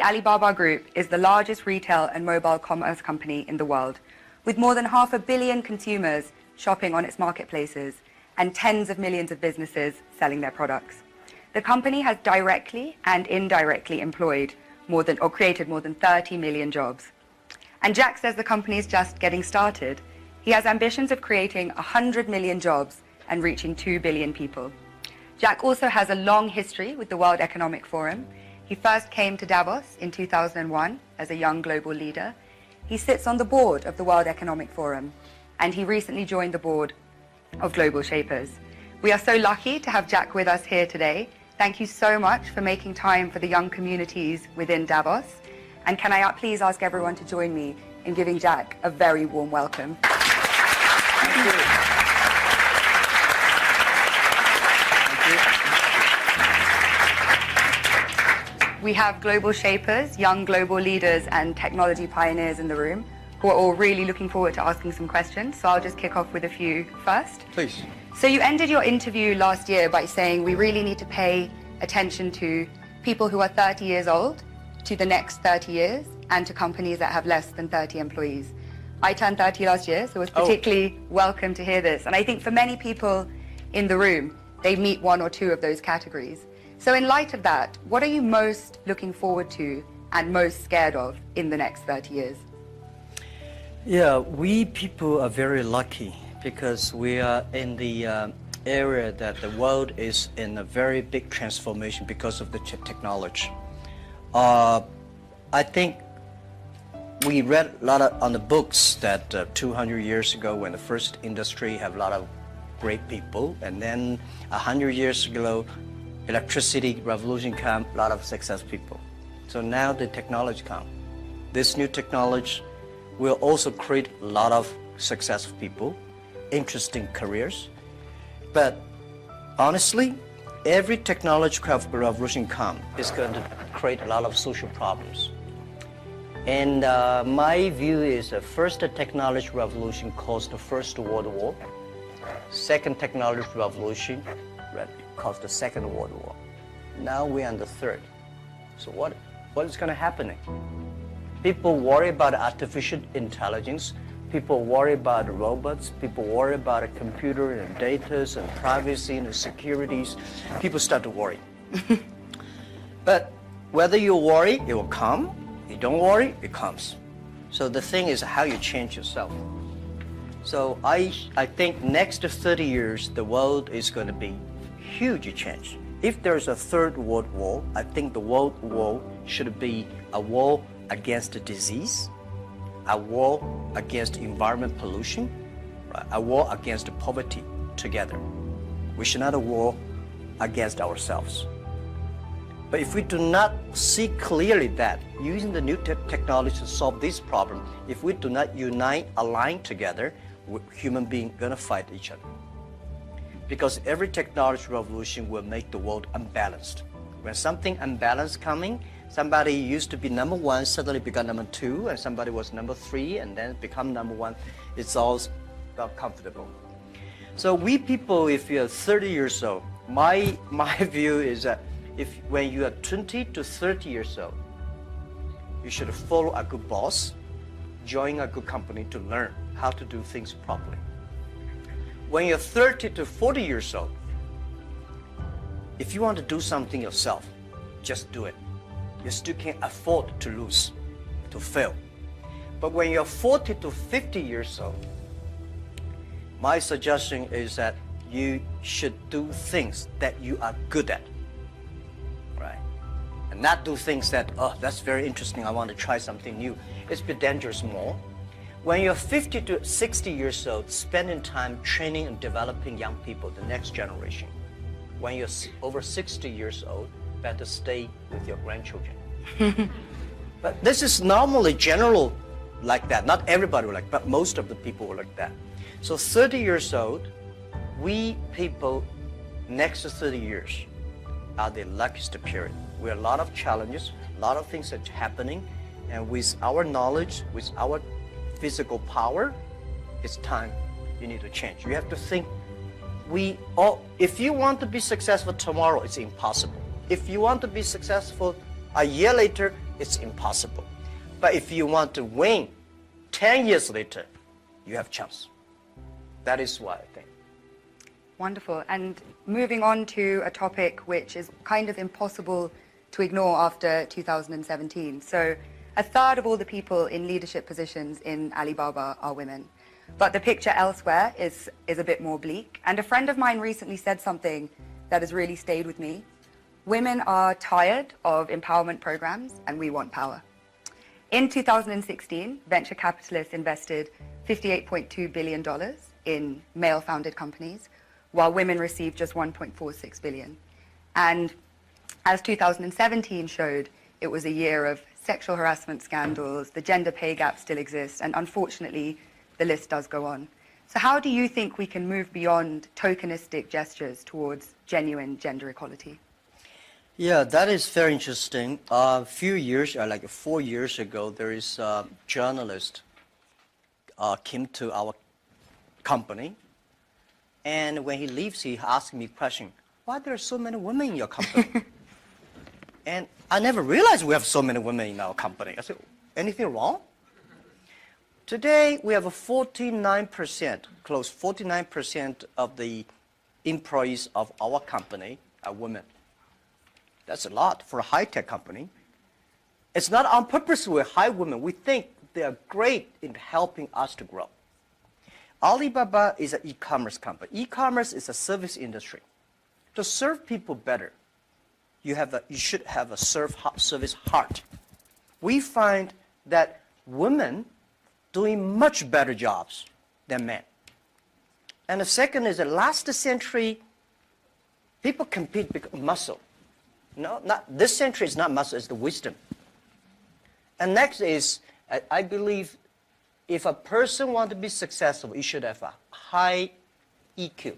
the Alibaba Group is the largest retail and mobile commerce company in the world, with more than 500 million consumers shopping on its marketplaces and tens of millions of businesses selling their products. The company has directly and indirectly employed created more than 30 million jobs. And Jack says the company is just getting started. He has ambitions of creating 100 million jobs and reaching 2 billion people. Jack also has a long history with the World Economic Forum. He first came to Davos in 2001 as a young global leader. He sits on the board of the World Economic Forum, and he recently joined the board of Global Shapers. We are so lucky to have Jack with us here today. Thank you so much for making time for the young communities within Davos. And can I please ask everyone to join me in giving Jack a very warm welcome. Thank you. We have global shapers, young global leaders and technology pioneers in the room who are all really looking forward to asking some questions. So I'll just kick off with a few first. Please. So you ended your interview last year by saying we really need to pay attention to people who are 30 years old, to the next 30 years, and to companies that have less than 30 employees. I turned 30 last year, so it was particularly welcome to hear this. And I think for many people in the room, they meet one or two of those categories. So in light of that, what are you most looking forward to and most scared of in the next 30 years? Yeah, we people are very lucky because we are in the area that the world is in a very big transformation because of the technology. I think we read a lot on the books that 200 years ago when the first industry have a lot of great people, and then 100 years ago electricity revolution come, a lot of successful people. So now the technology come. This new technology will also create a lot of successful people, interesting careers. But honestly, every technological revolution come is going to create a lot of social problems. And my view is the first technology revolution caused the First World War. Second technology revolution caused the Second World War. Now we're on the third. So what is going to happen? People worry about artificial intelligence. People worry about robots. People worry about a computer and data and privacy and securities. People start to worry. But whether you worry, it will come. You don't worry, it comes. So the thing is how you change yourself. So I think next 30 years, the world is going to be huge change. If there's a third world war, I think the world war should be a war against the disease, a war against environment pollution, right? A war against poverty together. We should not a war against ourselves. But if we do not see clearly that using the new technology to solve this problem, if we do not unite, align together, human beings gonna fight each other. Because every technology revolution will make the world unbalanced. When something unbalanced coming, somebody used to be number one, suddenly become number two, and somebody was number three, and then become number one. It's all not comfortable. So we people, if you're 30 years old, my view is that when you are 20 to 30 years old, you should follow a good boss, join a good company to learn how to do things properly. When you're 30 to 40 years old, if you want to do something yourself, just do it. You still can't afford to lose, to fail. But when you're 40 to 50 years old, my suggestion is that you should do things that you are good at, right? And not do things that, oh, that's very interesting, I want to try something new. It's a bit dangerous more. When you're 50 to 60 years old, spending time training and developing young people, the next generation. When you're over 60 years old, better stay with your grandchildren. But this is normally general like that. Not everybody will like, but most of the people will like that. So 30 years old, we people, next 30 years, are the luckiest period. We have a lot of challenges, a lot of things that are happening, and with our knowledge, with our physical power, it's time you need to change. You have to think, if you want to be successful tomorrow, it's impossible. If you want to be successful a year later, it's impossible. But if you want to win 10 years later, you have a chance. That is what I think. Wonderful. And moving on to a topic which is kind of impossible to ignore after 2017. So a third of all the people in leadership positions in Alibaba are women. But the picture elsewhere is a bit more bleak. And a friend of mine recently said something that has really stayed with me. Women are tired of empowerment programs and we want power. In 2016, venture capitalists invested $58.2 billion in male-founded companies, while women received just $1.46 billion. And as 2017 showed, it was a year of sexual harassment scandals, the gender pay gap still exists, and unfortunately, the list does go on. So how do you think we can move beyond tokenistic gestures towards genuine gender equality? Yeah, that is very interesting. A few years, like 4 years ago, there is a journalist came to our company, and when he leaves, he asked me a question, why there are so many women in your company? And I never realized we have so many women in our company. I said, anything wrong? Today, we have a 49%, close 49% of the employees of our company are women. That's a lot for a high-tech company. It's not on purpose we hire women. We think they are great in helping us to grow. Alibaba is an e-commerce company. E-commerce is a service industry. To serve people better, you should have a service heart. We find that women doing much better jobs than men. And the second is that last century, people compete because of muscle. No, not this century is not muscle, it's the wisdom. And next is, I believe, if a person wants to be successful, you should have a high EQ.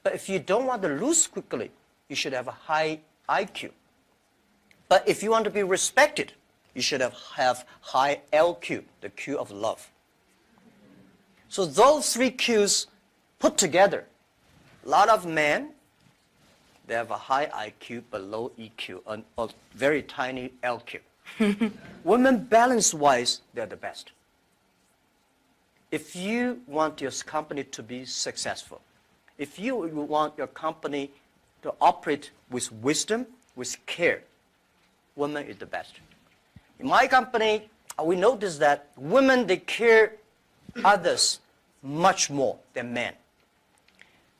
But if you don't want to lose quickly, you should have a high IQ. But if you want to be respected, you should have high LQ, the Q of love. So those three Qs put together, a lot of men, they have a high IQ but low EQ, and a very tiny LQ. Women, balance-wise, they're the best. If you want your company to be successful, if you want your company to operate with wisdom, with care, women is the best. In my company, we notice that women, they care others much more than men.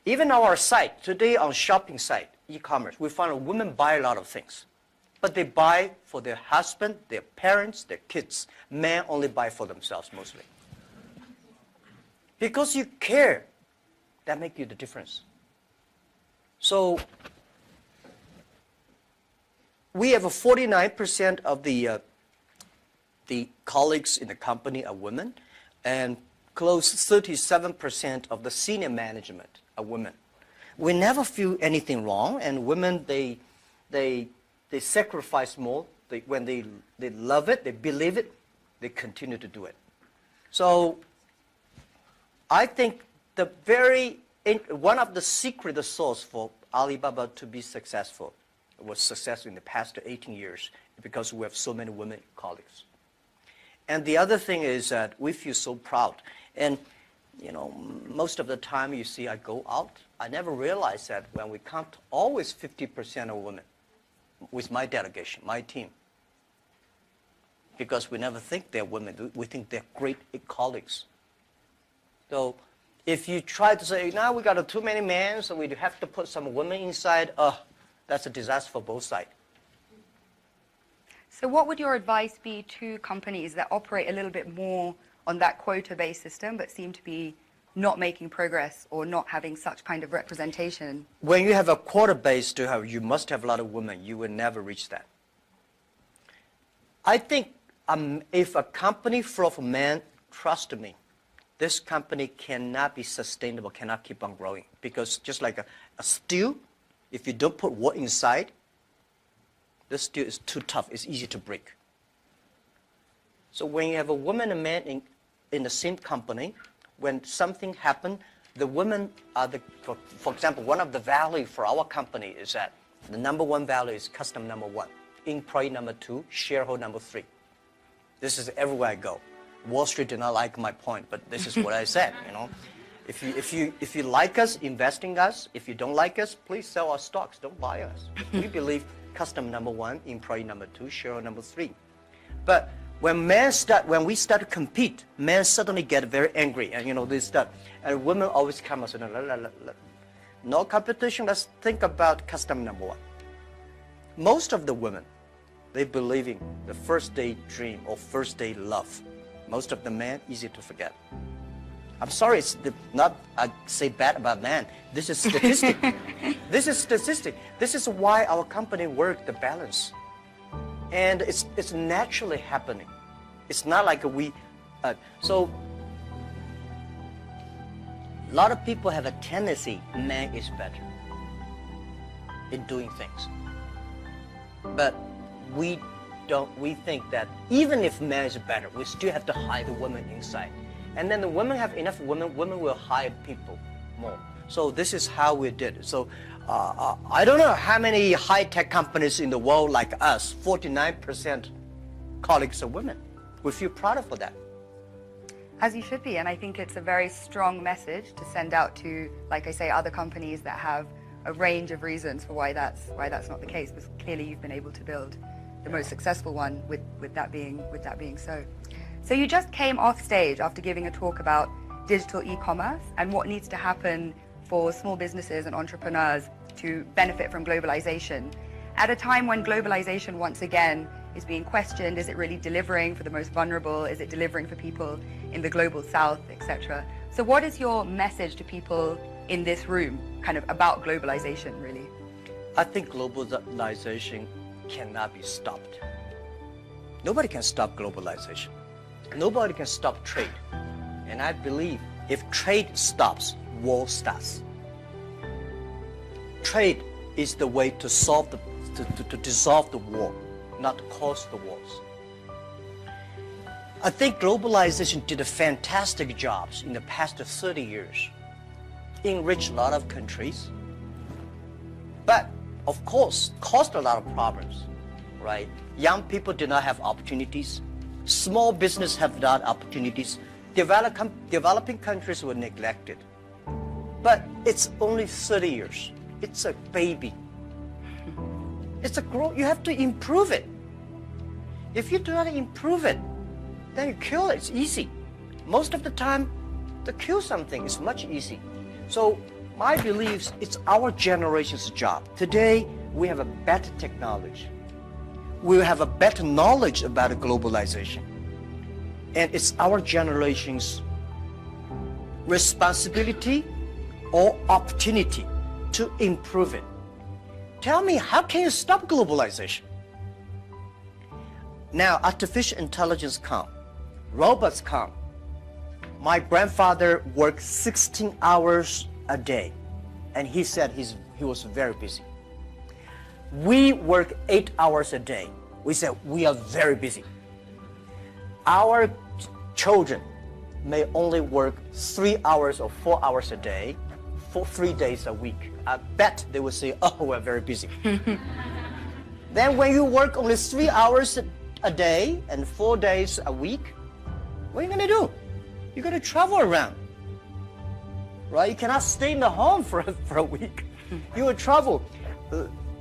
Even on our site, today on shopping site, e-commerce, we find women buy a lot of things. But they buy for their husband, their parents, their kids. Men only buy for themselves mostly. Because you care, that makes you the difference. So we have a 49% of the colleagues in the company are women, and close 37% of the senior management are women. We never feel anything wrong, and women, they sacrifice more. When they love it, they believe it, they continue to do it. So I think one of the secret sauce for Alibaba to be successful was successful in the past 18 years because we have so many women colleagues. And the other thing is that we feel so proud. And you know, most of the time you see I go out, I never realized that when we count always 50% of women with my delegation, my team. Because we never think they're women, we think they're great colleagues. So if you try to say, now we got too many men, so we have to put some women inside, that's a disaster for both sides. So what would your advice be to companies that operate a little bit more on that quota-based system but seem to be not making progress or not having such kind of representation? When you have a quota-based, you must have a lot of women. You will never reach that. I think if a company full of men, trust me, this company cannot be sustainable, cannot keep on growing. Because just like a steel, if you don't put wood inside, the steel is too tough. It's easy to break. So when you have a woman and a man in the same company, when something happens, the women are for example, one of the values for our company is that the number one value is customer number one. employee number 2, shareholder number 3. This is everywhere I go. Wall Street did not like my point, but this is what I said, you know. If you like us, invest in us. If you don't like us, please sell our stocks. Don't buy us. We believe customer number 1, employee number 2, shareholder number 3. But when we start to compete, men suddenly get very angry, and you know they start. And women always come and say, no competition. Let's think about customer number 1. Most of the women, they believe in the first day dream or first day love. Most of the men, easy to forget. I'm sorry, it's not I say bad about men. This is statistic. This is statistic. This is why our company work the balance, and it's naturally happening. It's not like we. So a lot of people have a tendency, man is better in doing things, but we don't. We think that even if man is better, we still have to hide the woman inside. And then the women have enough women will hire people more. So this is how we did it. So I don't know how many high-tech companies in the world like us, 49% colleagues are women. We feel proud of that. As you should be, and I think it's a very strong message to send out to, like I say, other companies that have a range of reasons for why that's not the case. Because clearly you've been able to build the most successful one with that being so. So you just came off stage after giving a talk about digital e-commerce and what needs to happen for small businesses and entrepreneurs to benefit from globalization. At a time when globalization once again is being questioned, is it really delivering for the most vulnerable? Is it delivering for people in the global south, etc.? So what is your message to people in this room kind of about globalization, really? I think globalization cannot be stopped. Nobody can stop globalization. Nobody can stop trade. And I believe if trade stops, war starts. Trade is the way to solve to dissolve the war, not to cause the wars. I think globalization did a fantastic job in the past 30 years. Enriched a lot of countries, but of course caused a lot of problems, right? Young people did not have opportunities. Small business have not opportunities. Developing countries were neglected. But it's only 30 years. It's a baby. It's a growth. You have to improve it. If you do not improve it, then you kill it. It's easy. Most of the time, to kill something is much easy. So my beliefs, it's our generation's job. Today, we have a better technology. We have a better knowledge about globalization. And it's our generation's responsibility or opportunity to improve it. Tell me, how can you stop globalization? Now, artificial intelligence come, robots come. My grandfather worked 16 hours a day, and he said he was very busy. We work 8 hours a day. We said we are very busy. Our children may only work 3 hours or 4 hours a day for 3 days a week. I bet they will say, oh, we're very busy. Then when you work only 3 hours a day and 4 days a week, what are you going to do? You're going to travel around, right? You cannot stay in the home for a week. You will travel.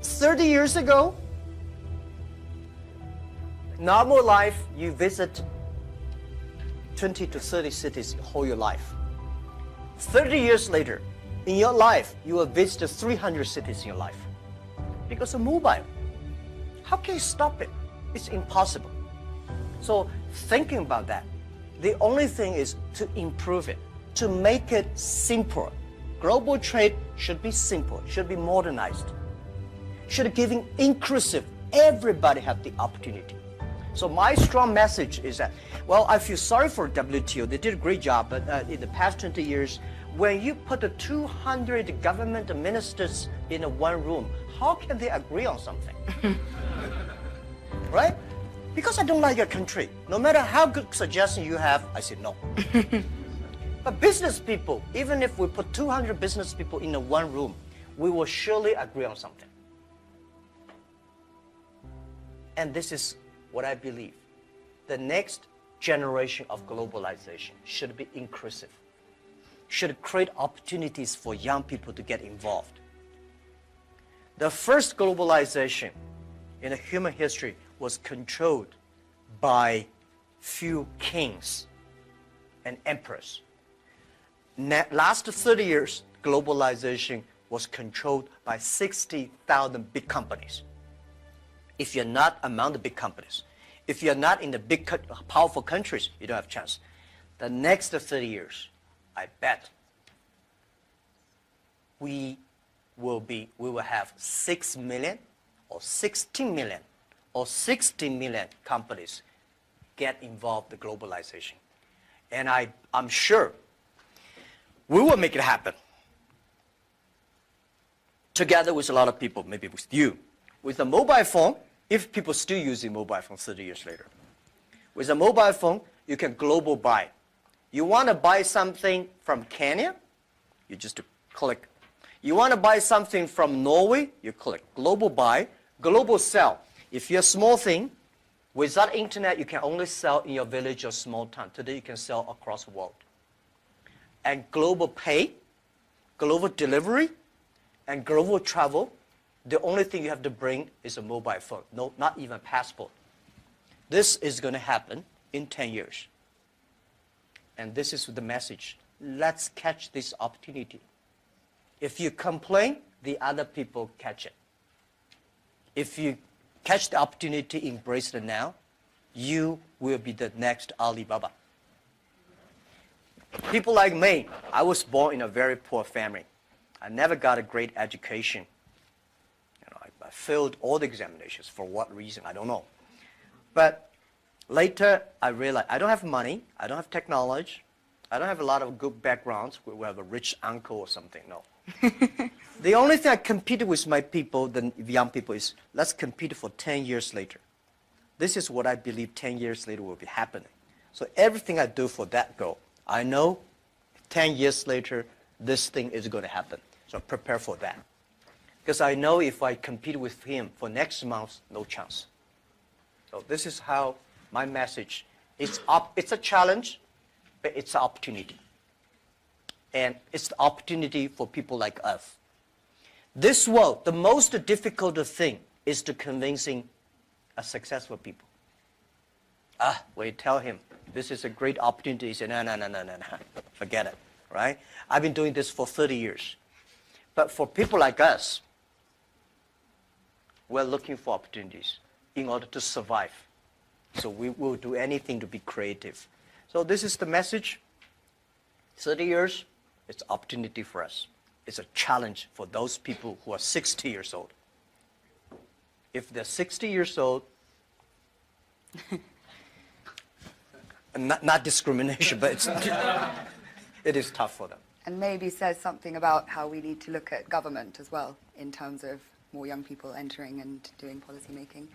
30 years ago, normal life, you visit 20 to 30 cities all your life. 30 years later, in your life, you will visit 300 cities in your life because of mobile. How can you stop it? It's impossible. So thinking about that, the only thing is to improve it, to make it simpler. Global trade should be simple, should be modernized, should giving inclusive, everybody have the opportunity. So my strong message is that, well, I feel sorry for WTO. They did a great job, but in the past 20 years, when you put the 200 government ministers in one room, how can they agree on something? Right? Because I don't like your country. No matter how good suggestion you have, I say no. But business people, even if we put 200 business people in one room, we will surely agree on something. And this is what I believe. The next generation of globalization should be inclusive, should create opportunities for young people to get involved. The first globalization in the human history was controlled by few kings and emperors. Last 30 years, globalization was controlled by 60,000 big companies. If you're not among the big companies, if you're not in the big, powerful countries, you don't have a chance. The next 30 years, I bet we will have 6 million or 16 million or 60 million companies get involved in globalization. And I'm sure we will make it happen. Together with a lot of people, maybe with you. With a mobile phone, if people still using mobile phone 30 years later. With a mobile phone, you can global buy. You want to buy something from Kenya, you just click. You want to buy something from Norway, you click. Global buy, global sell. If you're a small thing, without internet, you can only sell in your village or small town. Today, you can sell across the world. And global pay, global delivery, and global travel, the only thing you have to bring is a mobile phone. No, not even a passport. This is going to happen in 10 years. And this is the message. Let's catch this opportunity. If you complain, the other people catch it. If you catch the opportunity, embrace it now, you will be the next Alibaba. People like me, I was born in a very poor family. I never got a great education. I failed all the examinations. For what reason? I don't know. But later, I realized I don't have money. I don't have technology. I don't have a lot of good backgrounds. We have a rich uncle or something. No. The only thing I competed with my people, the young people, is let's compete for 10 years later. This is what I believe 10 years later will be happening. So everything I do for that goal, I know 10 years later, this thing is going to happen. So prepare for that. Because I know if I compete with him for next month, no chance. So this is how my message, it's a challenge, but it's an opportunity. And it's the opportunity for people like us. This world, the most difficult thing is to convincing a successful people. When you tell him, this is a great opportunity, he said, no, forget it, right? I've been doing this for 30 years. But for people like us, we're looking for opportunities in order to survive. So we will do anything to be creative. So this is the message. 30 years, it's an opportunity for us. It's a challenge for those people who are 60 years old. If they're 60 years old, not discrimination, but it is tough for them. And maybe says something about how we need to look at government as well in terms of more young people entering and doing policy making.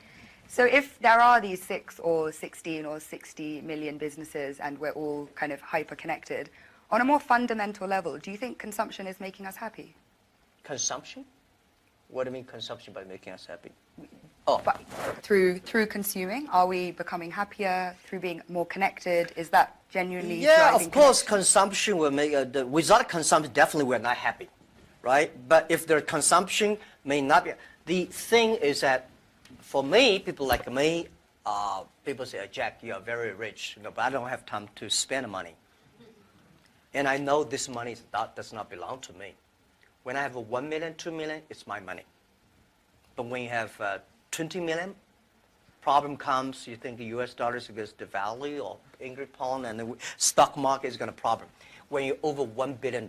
So if there are these 6 or 16 or 60 million businesses and we're all kind of hyper-connected, on a more fundamental level, do you think consumption is making us happy? Consumption? What do you mean consumption by making us happy? But through consuming, are we becoming happier through being more connected? Is that genuinely Yeah, driving of course, connection? consumption will make, without consumption, definitely we're not happy, right? But if their consumption may not be, the thing is that for me, people like me, people say, Jack, you are very rich, but I don't have time to spend money. And I know this money does not belong to me. When I have 1 million, 2 million, it's my money. But when you have 20 million, problem comes, you think the US dollar is going to devalue or English pound and the stock market is going to problem. When you're over $1 billion,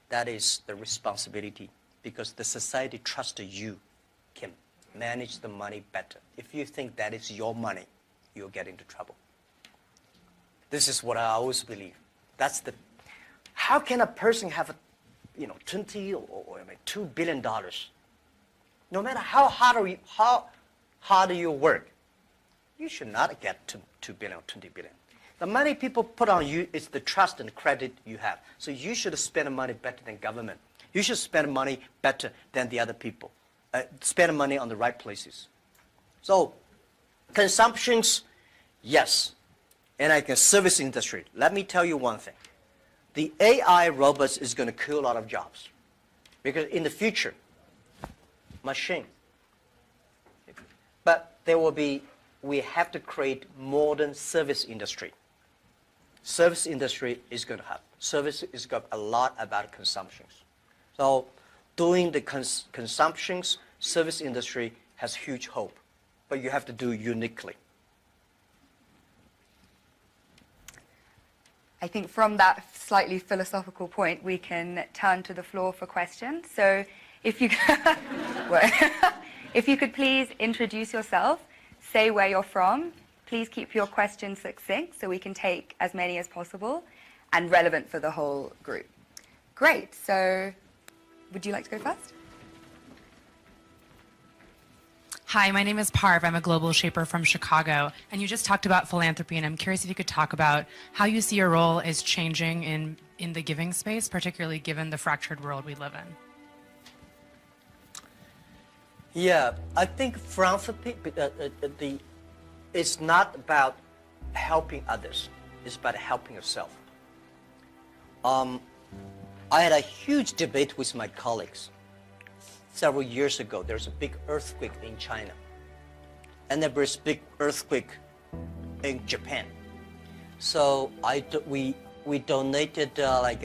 that is the responsibility because the society trusts you can manage the money better. If you think that is your money, you'll get into trouble. This is what I always believe. That's the, how can a person have 20 or $2 billion? No matter how hard you work, you should not get to 2 billion or 20 billion. The money people put on you is the trust and credit you have. So you should spend money better than government. You should spend money better than the other people. Spend money on the right places. So consumptions, yes. And I can service industry. Let me tell you one thing. The AI robots is going to kill a lot of jobs. Because in the future, machine. But there will be, we have to create modern service industry. Service industry is going to have. Service is got a lot about consumptions. So doing the consumptions, service industry has huge hope. But you have to do uniquely. I think from that slightly philosophical point, we can turn to the floor for questions. So if you, if you could please introduce yourself, say where you're from, please keep your questions succinct so we can take as many as possible and relevant for the whole group. Great, so would you like to go first? Hi, my name is Parv. I'm a global shaper from Chicago. And you just talked about philanthropy, and I'm curious if you could talk about how you see your role is changing in the giving space, particularly given the fractured world we live in. Yeah, I think philanthropy, it's not about helping others. It's about helping yourself. I had a huge debate with my colleagues. Several years ago, there's a big earthquake in China. And there was a big earthquake in Japan. So we donated I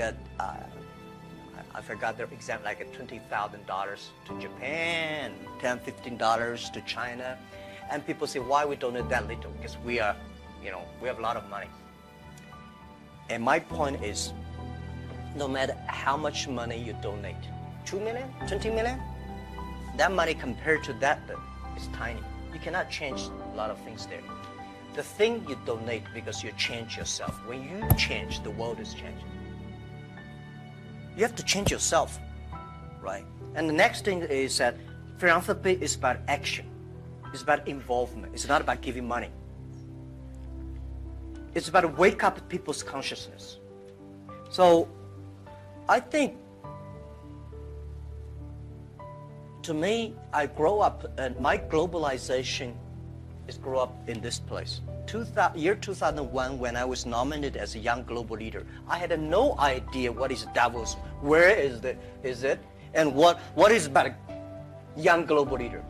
forgot the exact, like $20,000 to Japan, $10, $15 to China. And people say, why we donate that little? Because we are, we have a lot of money. And my point is, no matter how much money you donate, 2 million, 20 million, that money compared to that is tiny. You cannot change a lot of things there. The thing you donate because you change yourself. When you change, the world is changing. You have to change yourself, right? And the next thing is that philanthropy is about action. It's about involvement. It's not about giving money. It's about to wake up people's consciousness. So I think, to me, I grow up, and my globalization is grow up in this place. Year 2001, when I was nominated as a young global leader, I had no idea what is Davos, where is it, and what is about a young global leader.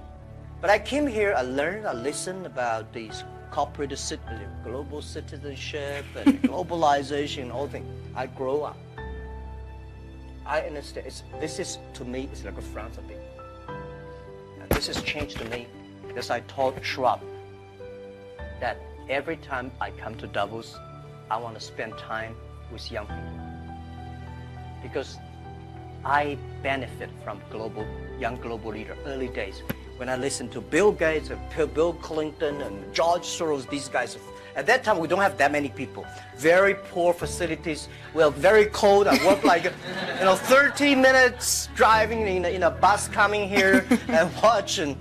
But I came here, I learned, I listened about these corporate global citizenship and globalization, all things. I grow up. I understand. This is, to me, it's like a philanthropy. And this has changed to me because I told Schwab that every time I come to Davos, I want to spend time with young people. Because I benefit from young global leader, early days. When I listened to Bill Gates and Bill Clinton and George Soros, these guys, at that time we don't have that many people. Very poor facilities. Well, very cold. I work like 30 minutes driving in a bus coming here and watching.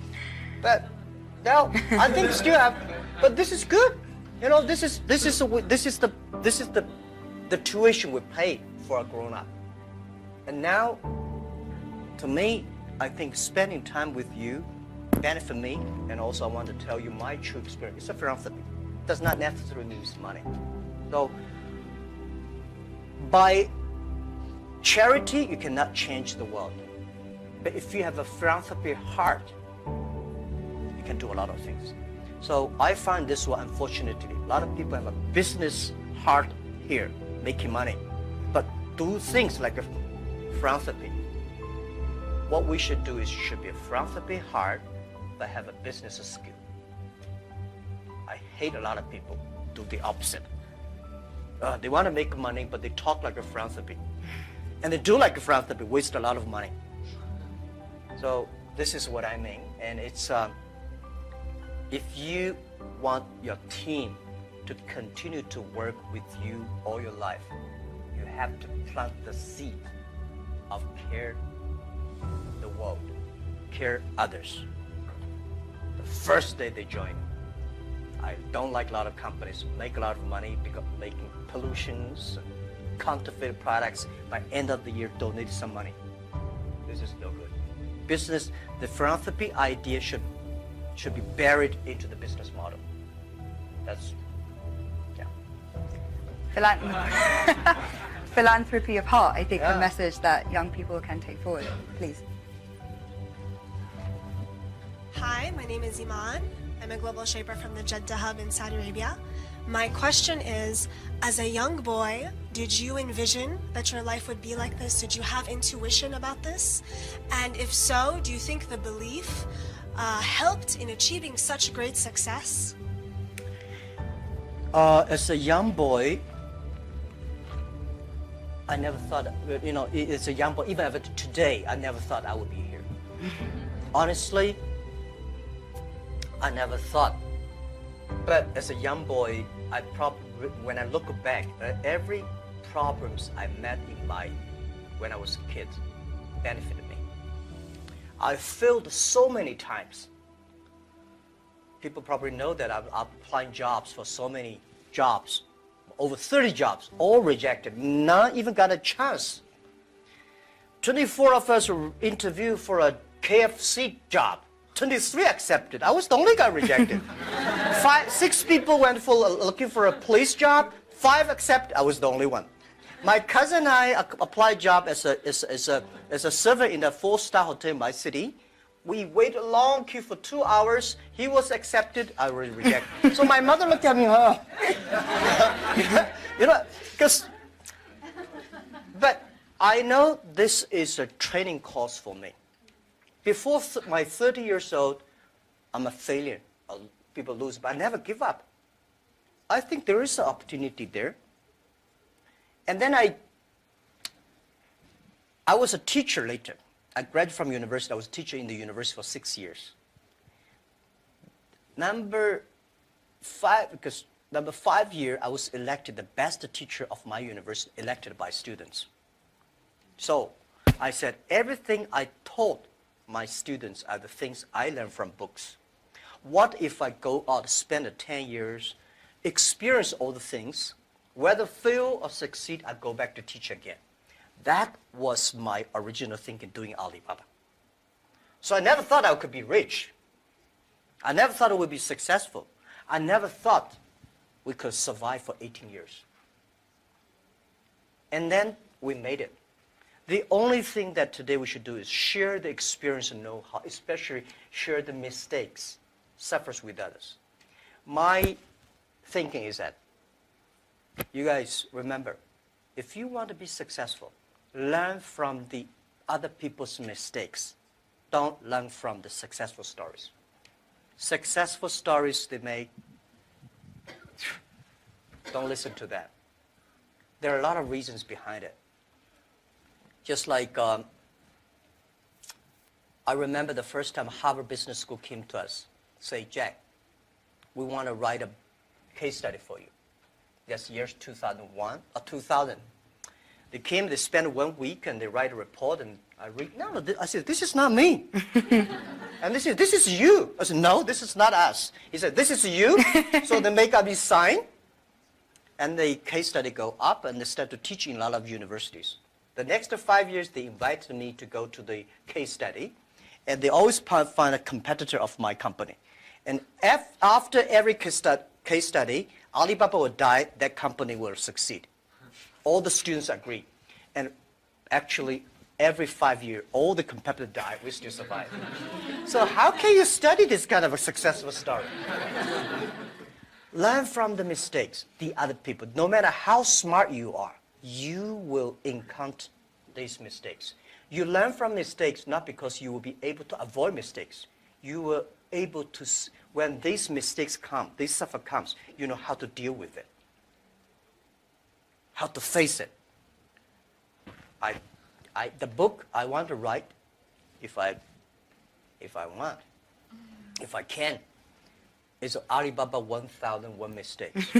But now I think still have. But this is good. This is the tuition we pay for a grown up. And now, to me, I think spending time with you benefit me, and also I want to tell you my true experience. It's a philanthropy. It does not necessarily mean money. So, by charity, you cannot change the world. But if you have a philanthropy heart, you can do a lot of things. So I find this one, unfortunately, a lot of people have a business heart here, making money, but do things like a philanthropy. What we should do is should be a philanthropy heart, but have a business skill. I hate a lot of people do the opposite. They want to make money, but they talk like a philanthropy. And they do like a philanthropy, waste a lot of money. So this is what I mean. And it's, if you want your team to continue to work with you all your life, you have to plant the seed of care the world, care others. The first day they join, I don't like a lot of companies make a lot of money because making pollutions, counterfeit products. By end of the year, donate some money. This is no good. Business, the philanthropy idea should should be buried into the business model. That's, yeah. Philanthropy of heart, I think, Yeah. the message that young people can take forward. Please. Hi, my name is Iman. I'm a global shaper from the Jeddah hub in Saudi Arabia. My question is, as a young boy, did you envision that your life would be like this? Did you have intuition about this? And if so, do you think the belief helped in achieving such great success? As a young boy, I never thought, as a young boy, even if today, I never thought I would be here. Honestly, I never thought. But as a young boy, when I look back, every problems I met when I was a kid benefited me. I failed so many times. People probably know that I'm applying jobs for so many jobs, over 30 jobs, all rejected, not even got a chance. 24 of us were interviewed for a KFC job. 23 accepted. I was the only guy rejected. 6 people went for looking for a police job. 5 accepted. I was the only one. My cousin and I applied job as a server in a 4-star hotel in my city. We waited a long queue for 2 hours. He was accepted. I was rejected. So my mother looked at me, but I know this is a training course for me. Before my 30 years old, I'm a failure. People lose, but I never give up. I think there is an opportunity there. And then I was a teacher later. I graduated from university. I was a teacher in the university for 6 years. Number 5 year, I was elected the best teacher of my university, elected by students. So I said, everything I taught my students are the things I learned from books. What if I go out, spend 10 years, experience all the things, whether fail or succeed, I go back to teach again. That was my original thinking doing Alibaba. So I never thought I could be rich. I never thought I would be successful. I never thought we could survive for 18 years. And then we made it. The only thing that today we should do is share the experience and know-how, especially share the mistakes, suffers with others. My thinking is that, you guys remember, if you want to be successful, learn from the other people's mistakes. Don't learn from the successful stories. Successful stories they make, don't listen to that. There are a lot of reasons behind it. Just like, I remember the first time Harvard Business School came to us, say, Jack, we want to write a case study for you. That's years 2001 or 2000. They came, they spent 1 week, and they write a report, and I read, no, I said, this is not me. And they said, this is you. I said, no, this is not us. He said, this is you. So they make up his sign, and the case study go up, and they start to teach in a lot of universities. The next 5 years, they invited me to go to the case study, and they always find a competitor of my company. And after every case study, Alibaba will die, that company will succeed. All the students agree. And actually, every 5 years, all the competitors die, we still survive. So how can you study this kind of a successful story? Learn from the mistakes, the other people. No matter how smart you are, you will encounter these mistakes. You learn from mistakes not because you will be able to avoid mistakes. You will able to, when these mistakes come, this suffer comes, you know how to deal with it, how to face it. The book I want to write, if I can, is Alibaba 1001 Mistakes.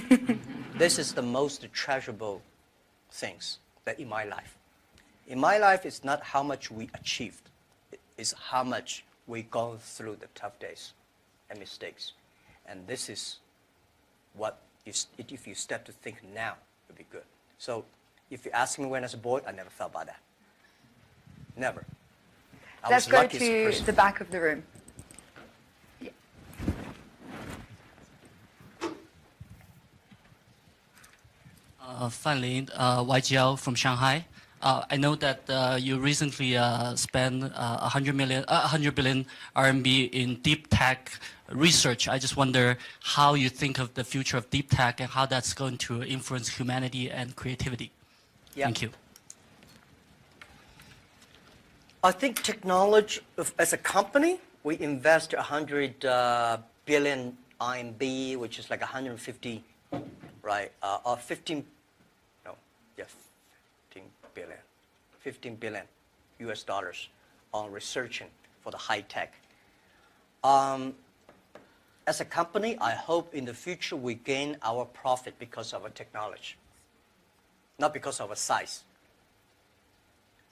This is the most treasurable things that in my life. In my life, it's not how much we achieved. It's how much we gone through the tough days and mistakes. And this is what, if you start to think now, it would be good. So if you ask me when I was a boy, I never thought about that. Never. Let's go to the back of the room. Yeah. Fanlin, YGL from Shanghai. I know that you recently spent 100 billion RMB in deep tech research. I just wonder how you think of the future of deep tech and how that's going to influence humanity and creativity. Yeah. Thank you. I think technology, as a company, we invest 100 billion RMB, which is like 150, right? Or 15, no, yeah, 15 billion US dollars on researching for the high tech. As a company, I hope in the future we gain our profit because of our technology, not because of our size.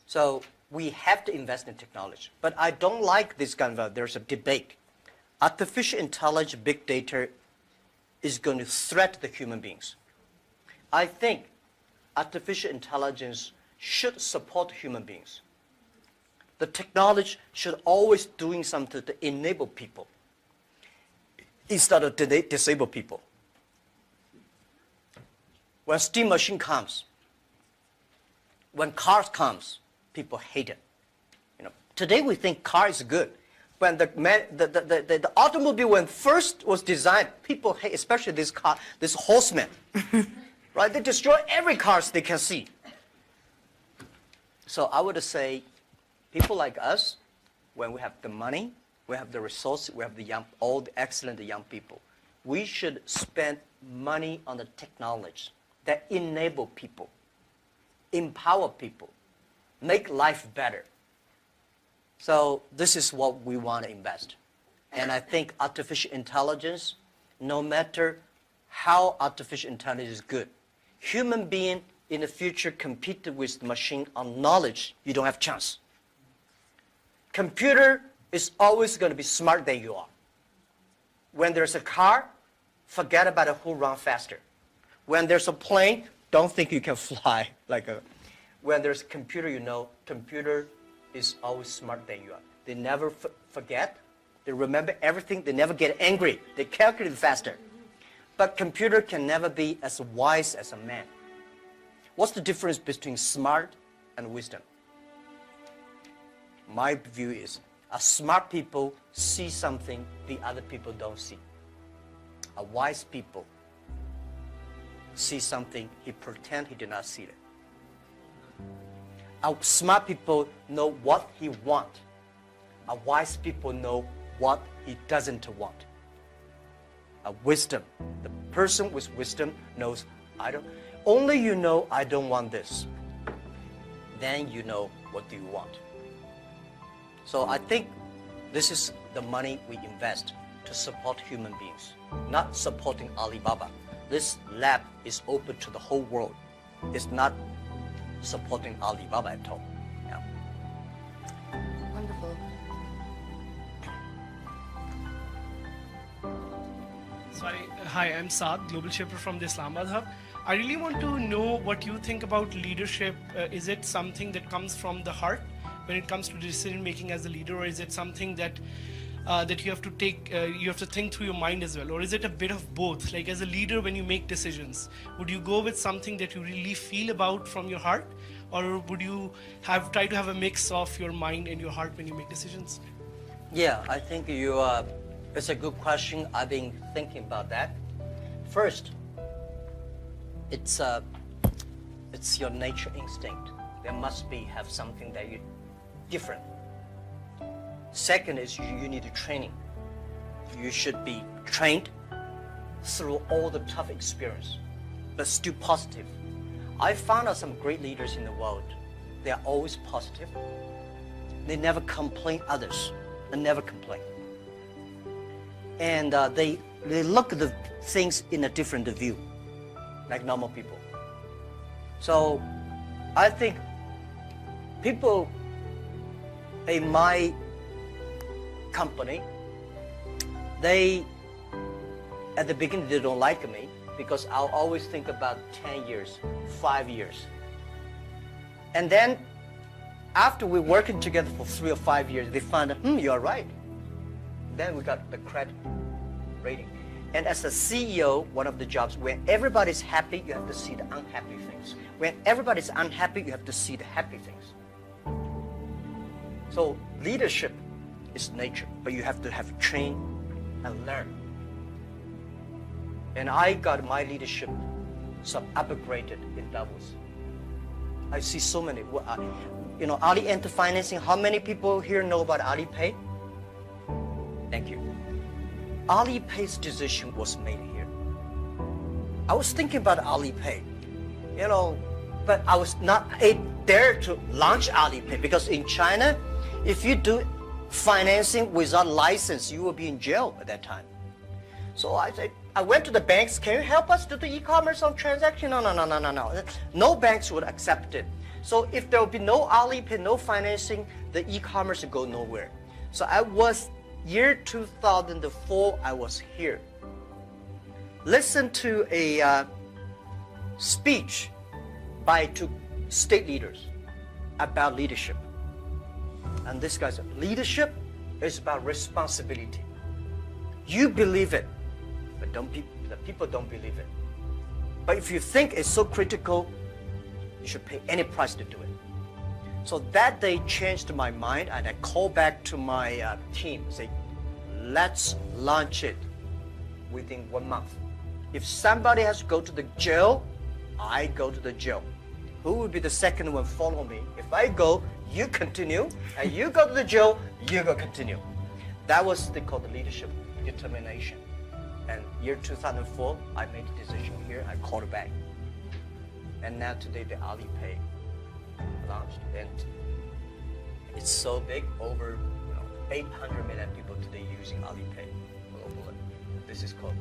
So we have to invest in technology. But I don't like this kind of, there's a debate. Artificial intelligence, big data is going to threaten the human beings. I think artificial intelligence should support human beings. The technology should always doing something to enable people instead of disable people. When steam machine comes, when cars comes, people hate it. You know, today we think car is good. When the automobile when first was designed, people hate, especially this car, this horseman, right? They destroy every car they can see. So I would say, people like us, when we have the money, we have the resources, we have the young, all the excellent young people, we should spend money on the technology that enable people, empower people, make life better. So this is what we want to invest. And I think artificial intelligence, no matter how artificial intelligence is good, human being in the future compete with the machine on knowledge, you don't have chance. Computer is always going to be smarter than you are. When there's a car, forget about who runs faster. When there's a plane, don't think you can fly like a. When there's a computer, you know, computer is always smarter than you are. They never forget. They remember everything. They never get angry. They calculate faster. But computer can never be as wise as a man. What's the difference between smart and wisdom? My view is, a smart people see something the other people don't see. A wise people see something, he pretend he did not see it. A smart people know what he want. A wise people know what he doesn't want. A wisdom, the person with wisdom knows, only you know I don't want this. Then you know what do you want. So I think this is the money we invest to support human beings, not supporting Alibaba. This lab is open to the whole world. It's not supporting Alibaba at all. Yeah. Wonderful. Sorry, hi, I'm Saad, Global Shaper from the Islamabad Hub. I really want to know what you think about leadership. Is it something that comes from the heart when it comes to decision making as a leader, or is it something that that you have to take, you have to think through your mind as well, or is it a bit of both? Like as a leader, when you make decisions, would you go with something that you really feel about from your heart, or would you try to have a mix of your mind and your heart when you make decisions? Yeah, I think it's a good question. I've been thinking about that. First, it's your nature instinct. There must have something that you different. Second is you need training. You should be trained through all the tough experience, but still positive. I found out some great leaders in the world. They are always positive. They never complain others, and never complain. And they look at the things in a different view, like normal people. So I think people in my company, at the beginning they don't like me because I'll always think about 10 years, 5 years. And then after we're working together for 3 or 5 years, they find out, you're right. Then we got the credit rating. And as a CEO, one of the jobs, when everybody's happy, you have to see the unhappy things. When everybody's unhappy, you have to see the happy things. So leadership is nature, but you have to have train and learn. And I got my leadership upgraded in Davos. I see so many. AliEntity financing. How many people here know about Alipay? Thank you. Alipay's decision was made here. I was thinking about Alipay, but I was not dare to launch Alipay because in China, if you do financing without license, you will be in jail at that time. So I went to the banks. Can you help us do the e-commerce on transaction? No. No banks would accept it. So if there will be no Alipay, no financing, the e-commerce will go nowhere. So I was, year 2004, I was here. Listen to a speech by two state leaders about leadership. And this guy said, leadership is about responsibility. You believe it, but the people don't believe it. But if you think it's so critical, you should pay any price to do it. So that day changed my mind, and I called back to my team, say, let's launch it within 1 month. If somebody has to go to the jail, I go to the jail. Who will be the second one follow me? If I go, you continue, and you go to the jail, you go continue. That was called the leadership determination. And year 2004, I made the decision here, I called it back. And now today the Alipay launched, and it's so big, over 800 million people today using Alipay globally. This is called,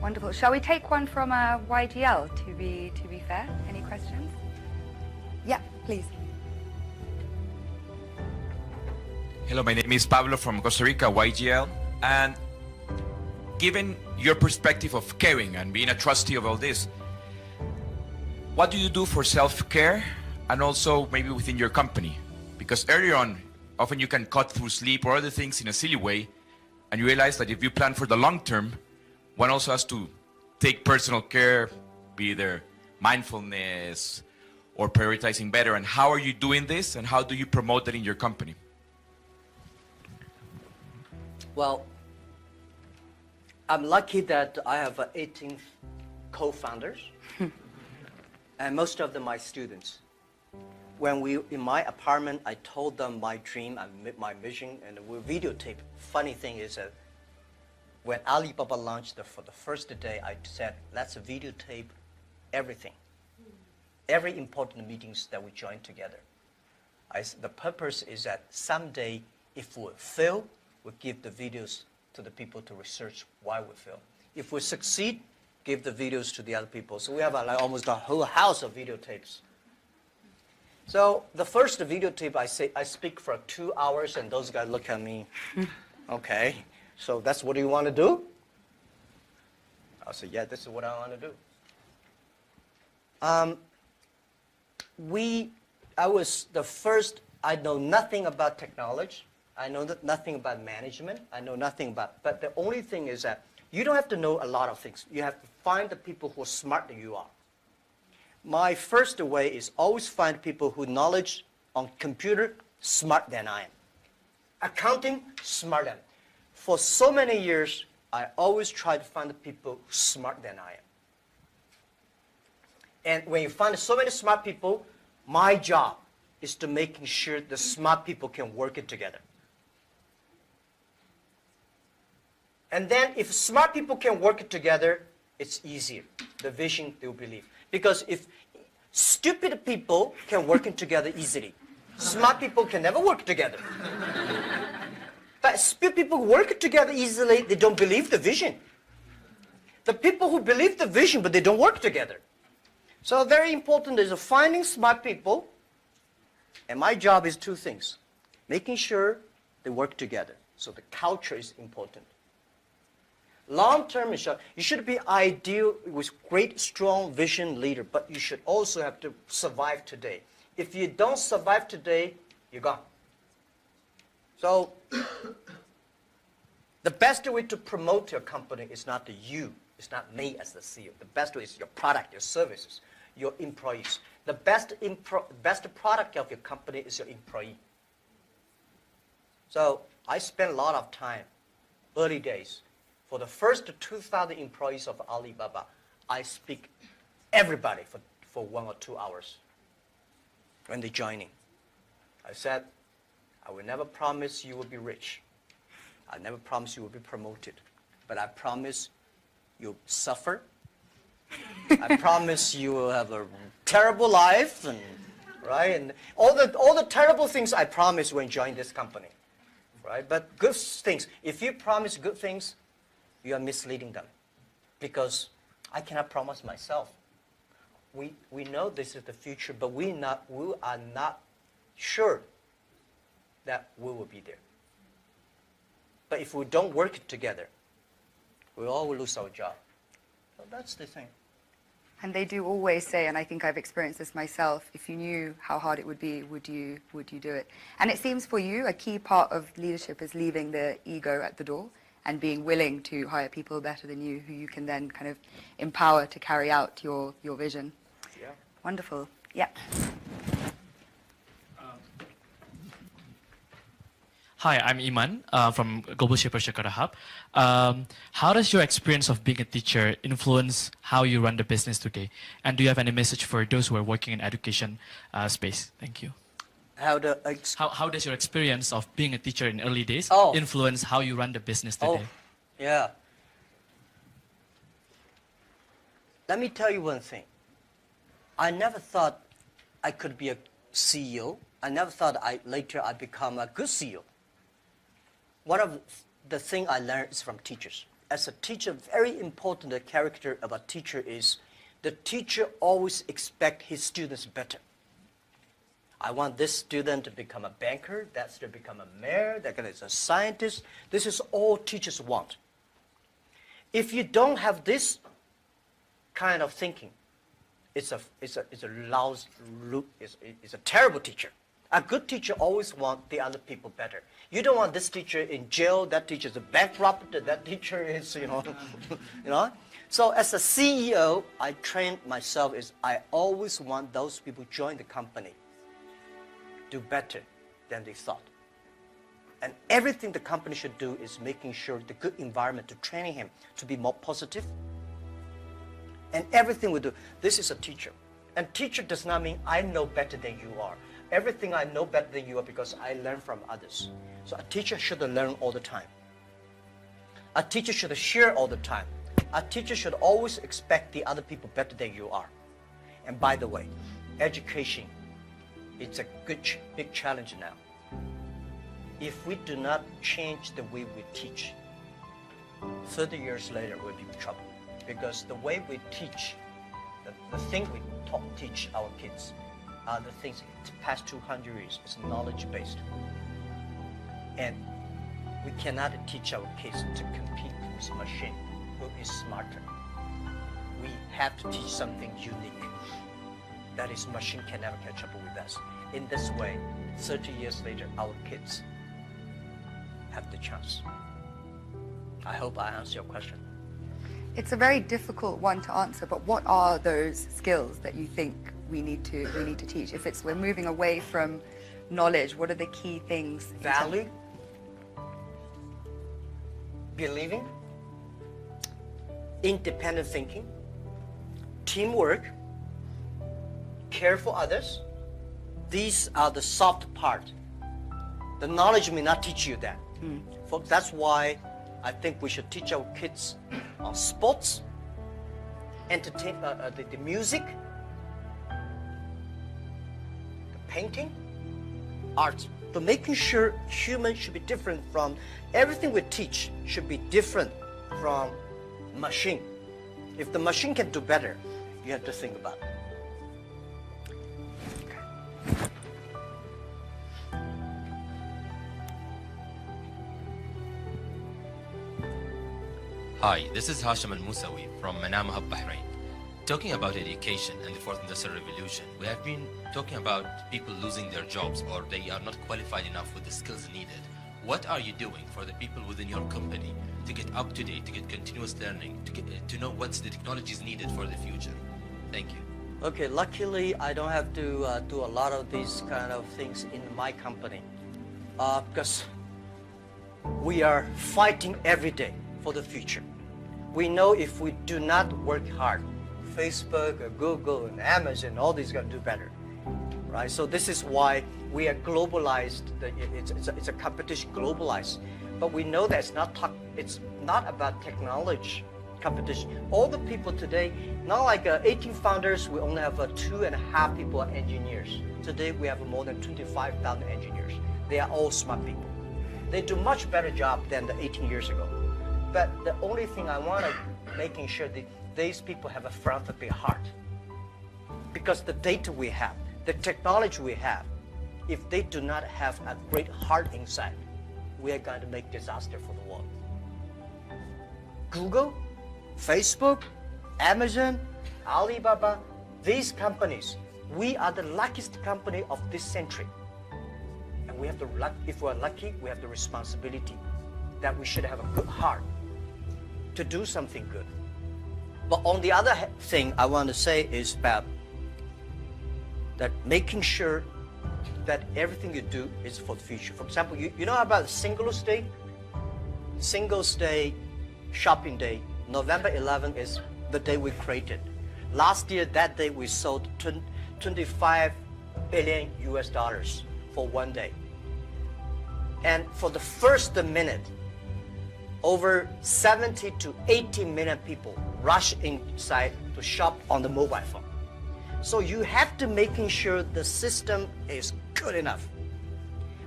Wonderful. Shall we take one from YGL to be fair? Any questions? Yeah, please. Hello, my name is Pablo from Costa Rica, YGL. And given your perspective of caring and being a trustee of all this, what do you do for self-care and also maybe within your company? Because earlier on, often you can cut through sleep or other things in a silly way, and you realize that if you plan for the long term, one also has to take personal care, be either mindfulness or prioritizing better. And how are you doing this, and how do you promote that in your company? Well, I'm lucky that I have 18 co-founders, and most of them are students. When in my apartment, I told them my dream and my vision, and we videotape. Funny thing is that when Alibaba launched for the first day, I said, let's videotape everything, every important meetings that we join together. The purpose is that someday, if we fail, we give the videos to the people to research why we fail. If we succeed, give the videos to the other people. So we have almost a whole house of videotapes. So the first videotape, I speak for 2 hours, and those guys look at me, okay, so that's what you want to do? I said, yeah, this is what I want to do. I was the first, I know nothing about technology. I know nothing about management. I know nothing about, but the only thing is that you don't have to know a lot of things. You have to find the people who are smarter than you are. My first way is always find people who knowledge on computer smarter than I am. Accounting, smarter than. For so many years, I always try to find the people smarter than I am. And when you find so many smart people, my job is to making sure the smart people can work it together. And then if smart people can work it together, it's easier. The vision they will believe. Because if stupid people can work it together easily, smart people can never work together. But stupid people work together easily, they don't believe the vision. The people who believe the vision, but they don't work together. So very important is finding smart people, and my job is 2 things. Making sure they work together. So the culture is important. Long term, you should be ideal with great, strong vision leader, but you should also have to survive today. If you don't survive today, you're gone. So The best way to promote your company is not you. It's not me as the CEO. The best way is your product, your services, your employees. The best product of your company is your employee. So I spent a lot of time, early days. For the first 2,000 employees of Alibaba, I speak everybody for 1 or 2 hours when they're joining. I said, I will never promise you will be rich. I never promise you will be promoted. But I promise you'll suffer. I promise you will have a terrible life, and right? And all the terrible things I promise when joining this company. Right? But good things, if you promise good things, you are misleading them. Because I cannot promise myself. We know this is the future, but we are not sure that we will be there. But if we don't work together, we all will lose our job. So that's the thing. And they do always say, and I think I've experienced this myself, if you knew how hard it would be, would you do it? And it seems for you, a key part of leadership is leaving the ego at the door and being willing to hire people better than you, who you can then kind of empower to carry out your vision. Yeah. Wonderful. Yeah. Hi, I'm Iman from Global Shaper Jakarta Hub. How does your experience of being a teacher influence how you run the business today? And do you have any message for those who are working in education space? Thank you. How does your experience of being a teacher in early days influence how you run the business today? Yeah. Let me tell you one thing. I never thought I could be a CEO. I never thought later I'd become a good CEO. One of the things I learned is from teachers. As a teacher, very important character of a teacher is the teacher always expects his students better. I want this student to become a banker, that student to become a mayor, that guy is a scientist. This is all teachers want. If you don't have this kind of thinking, it's a terrible teacher. A good teacher always wants the other people better. You don't want this teacher in jail, that teacher is a bankrupt, that teacher is, you know. So as a CEO, I trained myself is I always want those people join the company do better than they thought. And everything the company should do is making sure the good environment to training him to be more positive. And everything we do, this is a teacher. And teacher does not mean I know better than you are. Everything I know better than you are because I learn from others. So a teacher should learn all the time. A teacher should share all the time. A teacher should always expect the other people better than you are. And by the way, education, it's a big challenge now. If we do not change the way we teach, 30 years later we'll be in trouble. Because the way we teach, the thing we teach our kids are the things the past 200 years is knowledge-based. And we cannot teach our kids to compete with machine who is smarter. We have to teach something unique. That is, machine can never catch up with us. In this way, 30 years later, our kids have the chance. I hope I answered your question. It's a very difficult one to answer, but what are those skills that you think we need to teach? If we're moving away from knowledge, what are the key things? Value, believing, independent thinking, teamwork, care for others. These are the soft part. The knowledge may not teach you that. Folks, that's why I think we should teach our kids on sports, entertainment, the music, the painting, art. But making sure humans should be different from everything we teach should be different from machine. If the machine can do better, you have to think about it. Hi, this is Hashim Al-Musawi from Manama Hub, Bahrain. Talking about education and the Fourth Industrial Revolution, we have been talking about people losing their jobs or they are not qualified enough with the skills needed. what are you doing for the people within your company to get up to date, to get continuous learning, to know what's the technologies needed for the future? Thank you. Okay, luckily I don't have to do a lot of these kind of things in my company because we are fighting every day for the future. We know if we do not work hard, Facebook, Google, and Amazon, all these going to do better, right? So this is why we are globalized. It's a competition globalized, but we know that it's not about technology competition. All the people today, not like 18 founders, we only have 2.5 people are engineers. Today we have more than 25,000 engineers. They are all smart people. They do much better job than the 18 years ago. But the only thing I want to making sure that these people have a philanthropic heart. Because the data we have, the technology we have, if they do not have a great heart inside, we are going to make disaster for the world. Google, Facebook, Amazon, Alibaba, these companies, we are the luckiest company of this century. And we have the luck, if we're lucky, we have the responsibility that we should have a good heart to do something good. But on the other thing I want to say is about that making sure that everything you do is for the future. For example, you know about Singles Day? Singles Day, shopping day, November 11th is the day we created. Last year, that day we sold 25 billion US dollars for one day. And for the first minute, over 70 to 80 million people rush inside to shop on the mobile phone. So you have to making sure the system is good enough.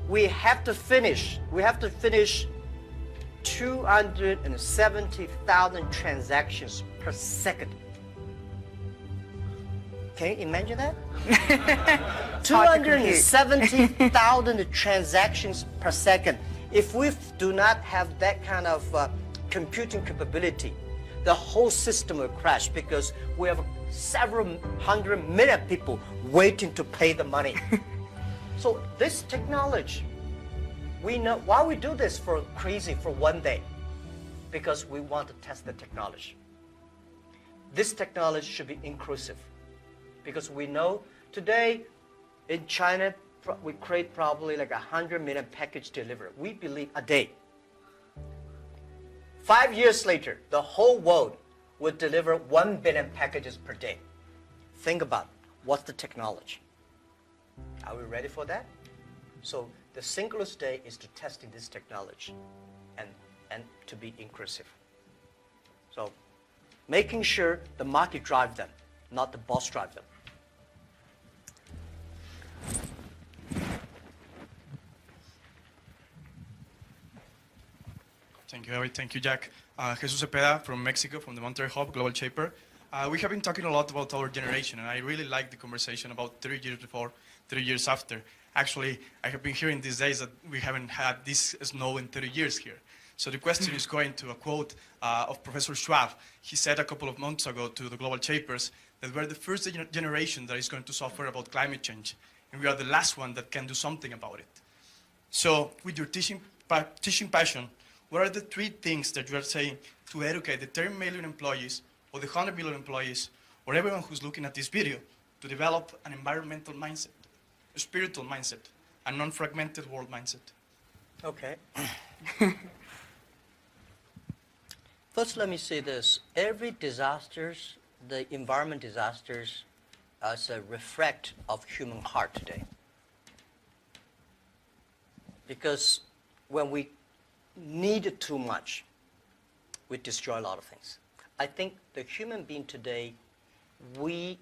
We have to finish 270,000 transactions per second. Can you imagine that? 270,000 transactions per second. If we do not have that kind of computing capability, the whole system will crash because we have several hundred million people waiting to pay the money. So this technology, we know why we do this for one day, because we want to test the technology. This technology should be inclusive, because we know today in China we create probably like 100 million package delivery. We believe a day. 5 years later, the whole world would deliver 1 billion packages per day. Think about what's the technology. Are we ready for that? So the Singles Day is to testing this technology and to be inclusive. So making sure the market drive them, not the boss drive them. Thank you, Harry. Thank you, Jack. Jesus Cepeda from Mexico, from the Monterrey Hub, Global Shaper. We have been talking a lot about our generation, and I really like the conversation about 3 years before, 3 years after. Actually, I have been hearing these days that we haven't had this snow in 30 years here. So the question is going to a quote of Professor Schwab. He said a couple of months ago to the Global Shapers that we're the first generation that is going to suffer about climate change, and we are the last one that can do something about it. So with your teaching passion, what are the 3 things that you are saying to educate the 10 million employees or the 100 million employees or everyone who's looking at this video to develop an environmental mindset, a spiritual mindset, a non-fragmented world mindset? Okay. First, let me say this. Every disasters, the environment disasters, is a reflect of human heart today. Because when we need too much, we destroy a lot of things. I think the human being today, the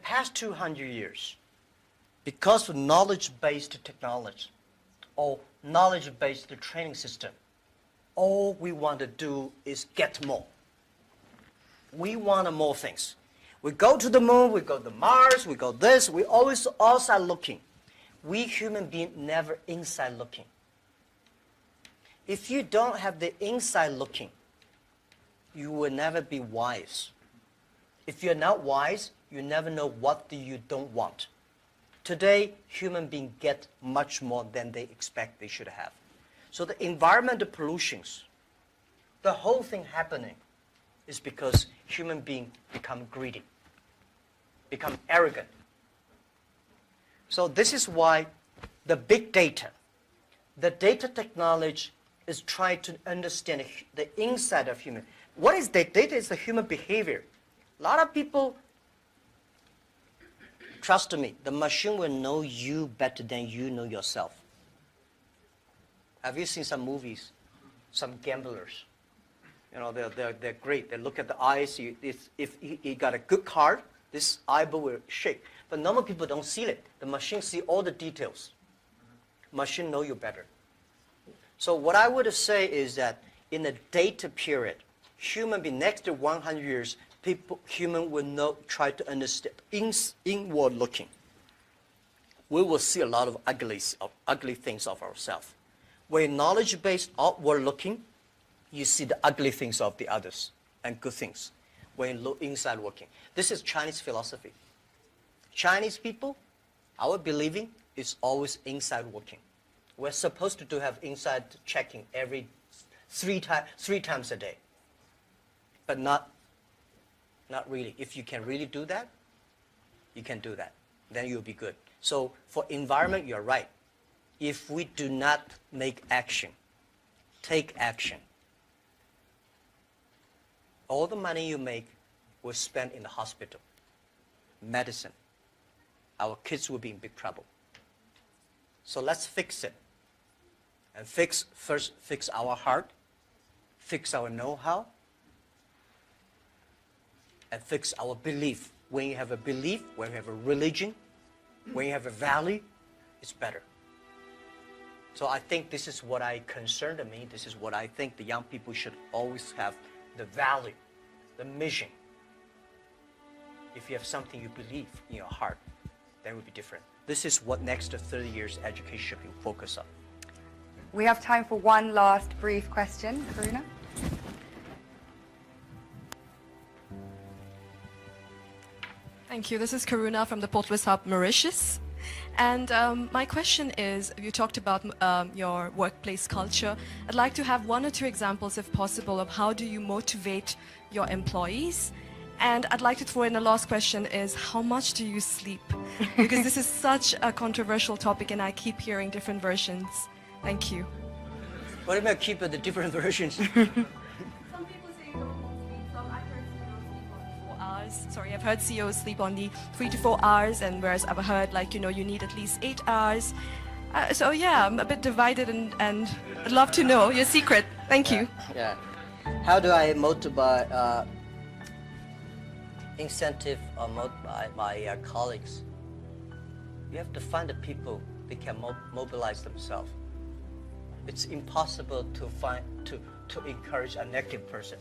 past 200 years, because of knowledge-based technology or knowledge-based training system, all we want to do is get more. We want more things. We go to the moon, we go to Mars, we go this, we always outside looking. We human beings never inside looking. If you don't have the inside looking, you will never be wise. If you're not wise, you never know what you don't want. Today, human beings get much more than they expect they should have. So the environmental pollutions, the whole thing happening is because human beings become greedy, become arrogant. So this is why the big data, the data technology is trying to understand the inside of human. What is data? Data is the human behavior. A lot of people, trust me, the machine will know you better than you know yourself. Have you seen some movies? Some gamblers. You know, they're great. They look at the eyes. If he got a good card, this eyeball will shake. But normal people don't see it. The machine see all the details. Machine know you better. So what I would say is that in the data period, human being next to 100 years, human will try to understand inward looking. We will see a lot of ugly things of ourselves. When knowledge-based outward looking, you see the ugly things of the others and good things. When you look inside looking. This is Chinese philosophy. Chinese people, our believing is always inside looking. We're supposed to have inside checking every three times a day. But not really. If you can really do that, you can do that. Then you'll be good. So for environment, you're right. If we do not make action, take action, all the money you make will spend in the hospital, medicine. Our kids will be in big trouble. So let's fix it. And first fix our heart, fix our know-how, and fix our belief. When you have a belief, when you have a religion, when you have a value, it's better. So I think this is what concerned me. This is what I think the young people should always have, the value, the mission. If you have something you believe in your heart, then it will be different. This is what next 30 years education will focus on. We have time for one last brief question. Karuna? Thank you. This is Karuna from the Portals Hub, Mauritius. And my question is, you talked about your workplace culture. I'd like to have one or two examples, if possible, of how do you motivate your employees. And I'd like to throw in a last question is, how much do you sleep? Because this is such a controversial topic and I keep hearing different versions. Thank you. What about keep the different versions? Some people say you don't sleep. I've heard CEOs sleep only 3 to 4 hours, and whereas I've heard you need at least 8 hours. So yeah, I'm a bit divided and I'd love to know your secret. Thank you. Yeah. How do I motivate, incentive or motivate my colleagues? You have to find the people that can mobilize themselves. It's impossible to encourage a negative person.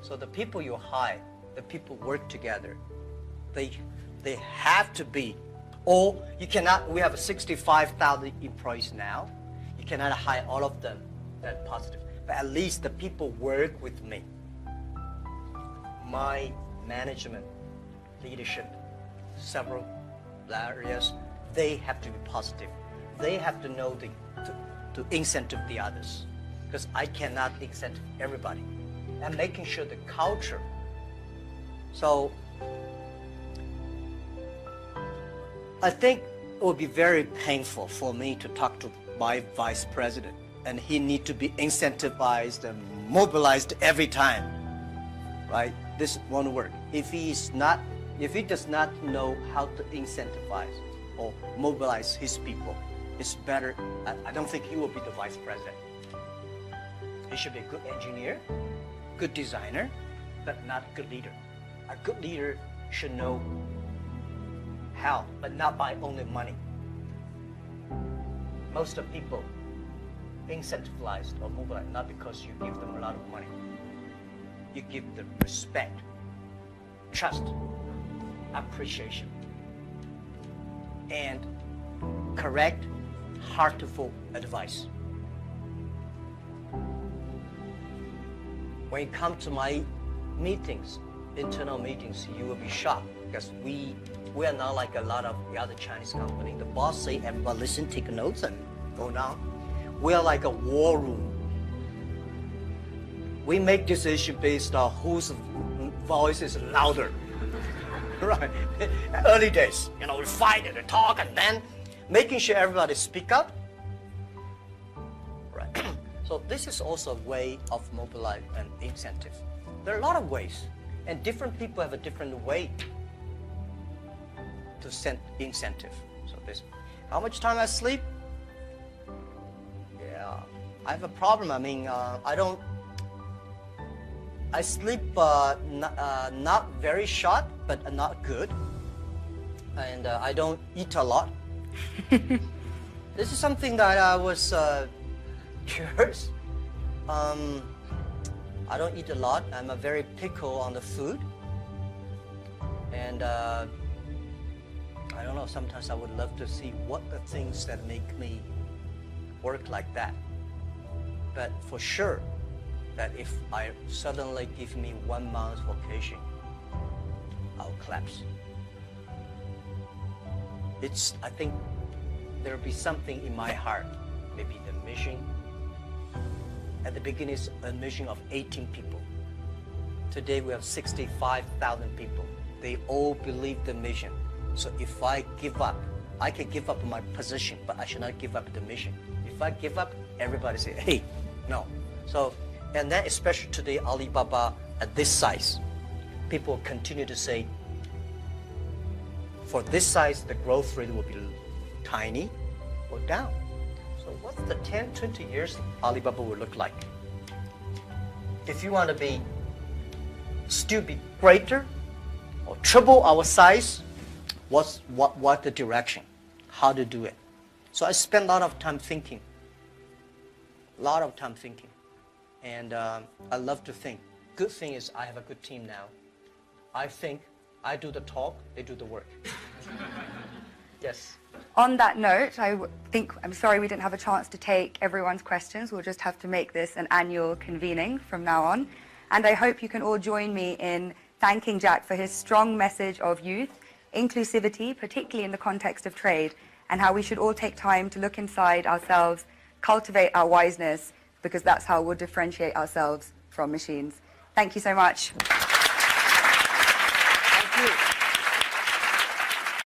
So the people you hire, the people work together, they have to be, or you cannot, we have 65,000 employees now, you cannot hire all of them that positive, but at least the people work with me. My management, leadership, several areas, they have to be positive. They have to know to incentive the others, because I cannot incentive everybody. And making sure the culture. So I think it would be very painful for me to talk to my vice president, and he need to be incentivized and mobilized every time, right? This won't work. If he does not know how to incentivize or mobilize his people, it's better. I don't think he will be the vice president. He should be a good engineer, good designer, but not a good leader. A good leader should know how, but not by only money. Most of people incentivized or mobilized not because you give them a lot of money. You give them respect, trust, appreciation, and correct, heartful advice. When you come to my meetings, internal meetings, you will be shocked. because we are not like a lot of the other Chinese company. The boss say everybody listen, take notes, and go down. We are like a war room. We make decision based on whose voice is louder. Right? Early days, we fight and talk, and then making sure everybody speak up. Right. So this is also a way of mobilize and incentive. There are a lot of ways, and different people have a different way to send incentive. So this, how much time I sleep? Yeah, I have a problem. I mean, I sleep not very short, but not good, and I don't eat a lot. This is something that I was curious. I don't eat a lot. I'm a very picky on the food, and I don't know. Sometimes I would love to see what the things that make me work like that. But for sure, that if I suddenly give me 1 month vacation, I'll collapse. I think there'll be something in my heart, maybe the mission. At the beginning, it's a mission of 18 people. Today, we have 65,000 people. They all believe the mission. So if I give up, I can give up my position, but I should not give up the mission. If I give up, everybody say, hey, no. So, and then especially today, Alibaba at this size, people continue to say, for this size, the growth rate will be tiny or down. So what's the 10, 20 years Alibaba will look like? If you want to still be greater or triple our size, what the direction? How to do it? So I spend a lot of time thinking. And I love to think. Good thing is I have a good team now. I think, I do the talk, they do the work. Yes. On that note, I'm sorry we didn't have a chance to take everyone's questions. We'll just have to make this an annual convening from now on. And I hope you can all join me in thanking Jack for his strong message of youth, inclusivity, particularly in the context of trade, and how we should all take time to look inside ourselves, cultivate our wiseness, because that's how we'll differentiate ourselves from machines. Thank you so much.